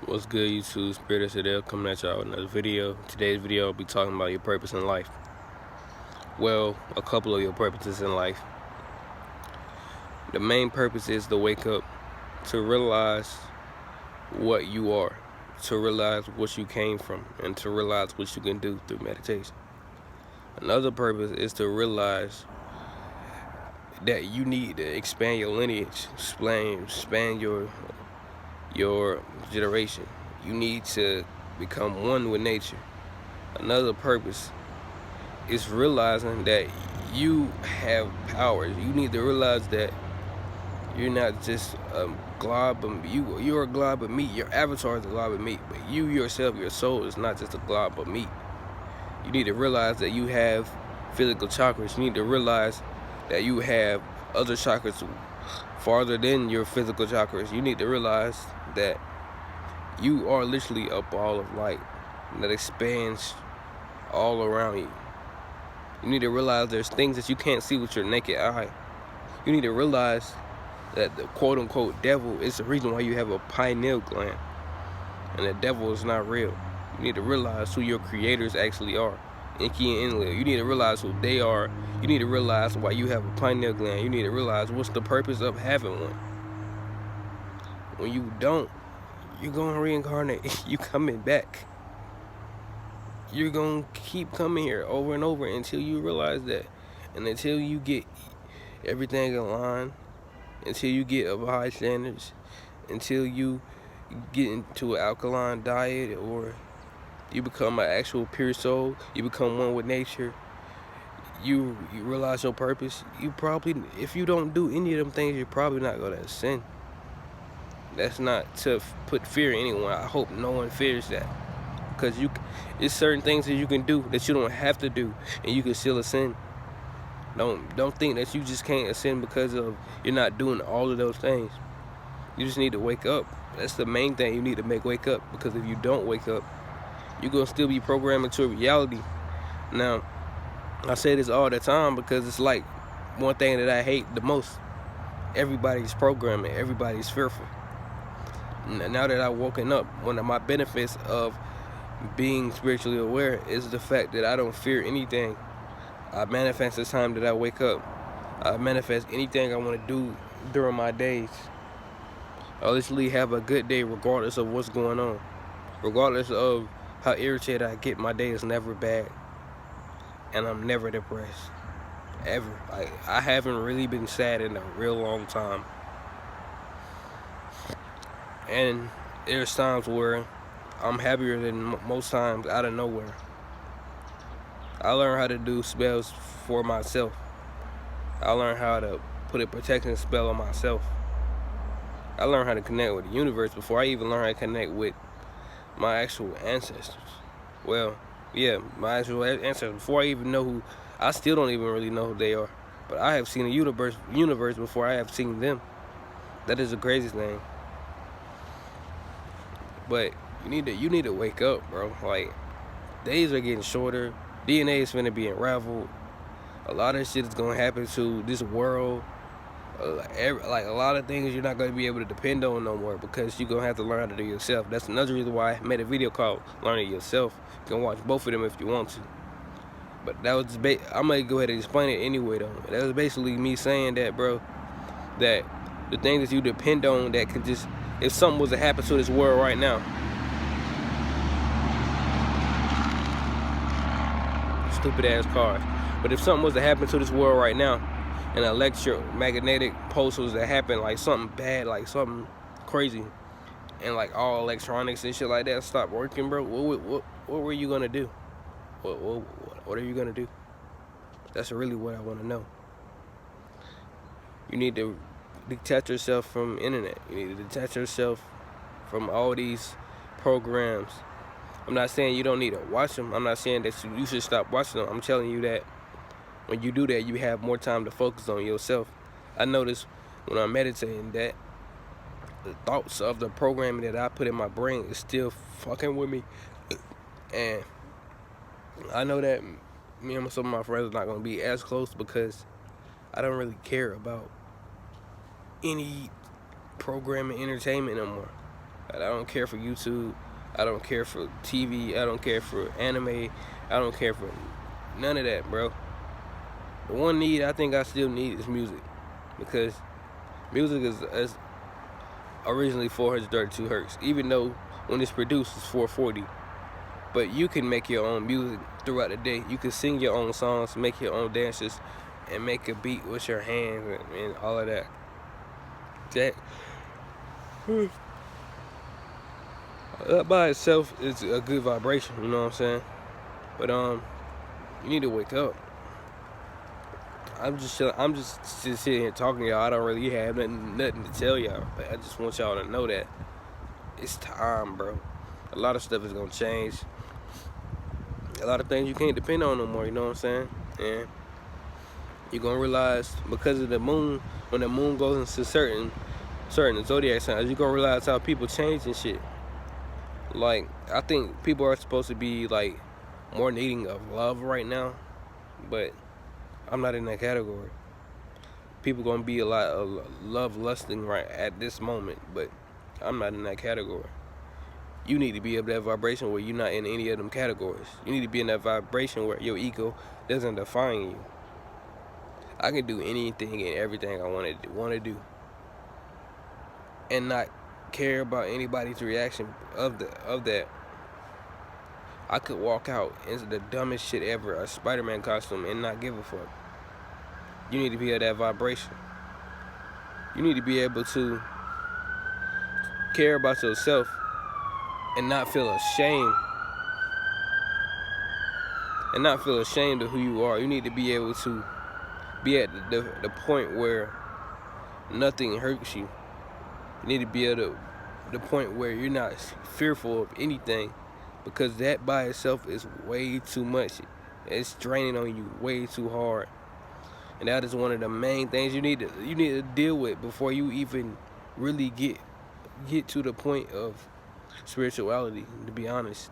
What's good, YouTube? Spirit of Sadell coming at y'all with another video. Today's video I'll be talking about your purpose in life. Well, a couple of your purposes in life. The main purpose is to wake up, to realize what you are, to realize what you came from, and to realize what you can do through meditation. Another purpose is to realize that you need to expand your lineage, expand your generation. You need to become one with nature. Another purpose is realizing that you have powers. You need to realize that you're not just a glob of you're a glob of meat. Your avatar is a glob of meat, but you yourself, your soul, is not just a glob of meat. You need to realize that you have physical chakras. You need to realize that you have other chakras farther than your physical chakras. You need to realize that you are literally a ball of light that expands all around you. You need to realize there's things that you can't see with your naked eye. You need to realize that the quote-unquote devil is the reason why you have a pineal gland, and the devil is not real. You need to realize who your creators actually are, Enki and Enlil. You need to realize who they are. You need to realize why you have a pineal gland. You need to realize what's the purpose of having one. When you don't, you're gonna reincarnate. You coming back. You're gonna keep coming here over and over until you realize that, and until you get everything in line, until you get of high standards, until you get into an alkaline diet, or you become an actual pure soul, you become one with nature, you realize your purpose. You probably, if you don't do any of them things, you're probably not gonna ascend. That's not to put fear in anyone. I hope no one fears that, because it's certain things that you can do that you don't have to do, and you can still ascend. Don't think that you just can't ascend because of you're not doing all of those things. You just need to wake up. That's the main thing you need to wake up, because if you don't wake up, you're gonna still be programming to a reality. Now, I say this all the time because it's like one thing that I hate the most. Everybody's programming. Everybody's fearful. Now that I've woken up, one of my benefits of being spiritually aware is the fact that I don't fear anything. I manifest the time that I wake up. I manifest anything I want to do during my days. I literally have a good day regardless of what's going on. Regardless of how irritated I get, my day is never bad. And I'm never depressed. Ever. I haven't really been sad in a real long time. And there's times where I'm happier than most times out of nowhere. I learned how to do spells for myself. I learned how to put a protection spell on myself. I learned how to connect with the universe before I even learned how to connect with my actual ancestors. Well, yeah, my actual ancestors. Before I even know who, I still don't even really know who they are. But I have seen the universe before I have seen them. That is the craziest thing. But you need to wake up, bro. Like, days are getting shorter. DNA is finna be unraveled. A lot of shit is gonna happen to this world. Like a lot of things you're not gonna be able to depend on no more, because you're gonna have to learn how to do it yourself. That's another reason why I made a video called Learning Yourself. You can watch both of them if you want to. But that was I'm gonna go ahead and explain it anyway though. That was basically me saying that, bro, that the things that you depend on that could just, if something was to happen to this world right now, stupid ass cars, but if something was to happen to this world right now, an electromagnetic pulse was to happen, like something bad, like something crazy, and like all electronics and shit like that stopped working, bro, what were you gonna do? What are you gonna do? That's really what I want to know. You need to detach yourself from internet. You need to detach yourself from all these programs. I'm not saying you don't need to watch them. I'm not saying that you should stop watching them. I'm telling you that when you do that, you have more time to focus on yourself. I notice when I'm meditating that the thoughts of the programming that I put in my brain is still fucking with me. And I know that me and some of my friends are not going to be as close, because I don't really care about any programming entertainment no more. I don't care for YouTube. I don't care for TV. I don't care for anime. I don't care for none of that, bro. The one need I think I still need is music, because music is originally 432 hertz, even though when it's produced it's 440. But you can make your own music throughout the day. You can sing your own songs, make your own dances, and make a beat with your hands and all of that. That by itself is a good vibration. You know what I'm saying? But you need to wake up. I'm just sitting here talking to y'all. I don't really have nothing to tell y'all. But I just want y'all to know that it's time, bro. A lot of stuff is gonna change. A lot of things you can't depend on no more. You know what I'm saying? And you're gonna realize, because of the moon, when the moon goes into certain zodiac signs, you're gonna realize how people change and shit. Like, I think people are supposed to be like more needing of love right now, but I'm not in that category. People gonna be a lot of love lusting right at this moment, but I'm not in that category. You need to be of that vibration where you're not in any of them categories. You need to be in that vibration where your ego doesn't define you. I can do anything and everything I want to do, and not care about anybody's reaction of that. I could walk out into the dumbest shit ever, a Spider-Man costume, and not give a fuck. You need to be at that vibration. You need to be able to care about yourself and not feel ashamed. And not feel ashamed of who you are. You need to be able to be at the point where nothing hurts you. You need to be at the point where you're not fearful of anything, because that by itself is way too much. It's draining on you way too hard, and that is one of the main things you need to deal with before you even really get to the point of spirituality, to be honest.